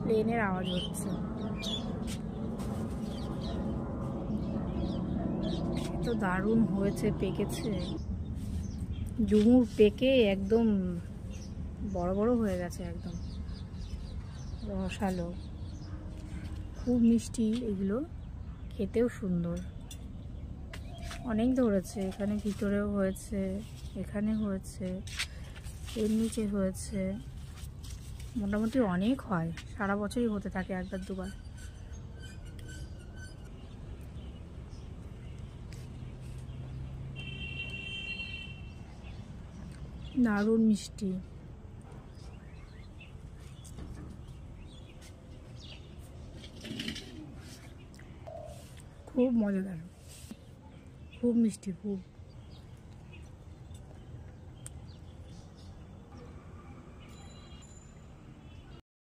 প্লেনের আওয়াজ হচ্ছে। তো দারুণ হয়েছে, পেকেছে ডুমুর, পেকে একদম বড় বড় হয়ে গেছে, একদম রসালো, খুব মিষ্টি এগুলো, খেতেও সুন্দর। অনেক ধরেছে, এখানে ভিতরেও হয়েছে, এখানে হয়েছে, এর নিচে হয়েছে, মোটামুটি অনেক হয়, সারা বছরই হতে থাকে, একবার দুবার। দারুণ মিষ্টি, খুব মজাদার, খুব মিষ্টি, খুব।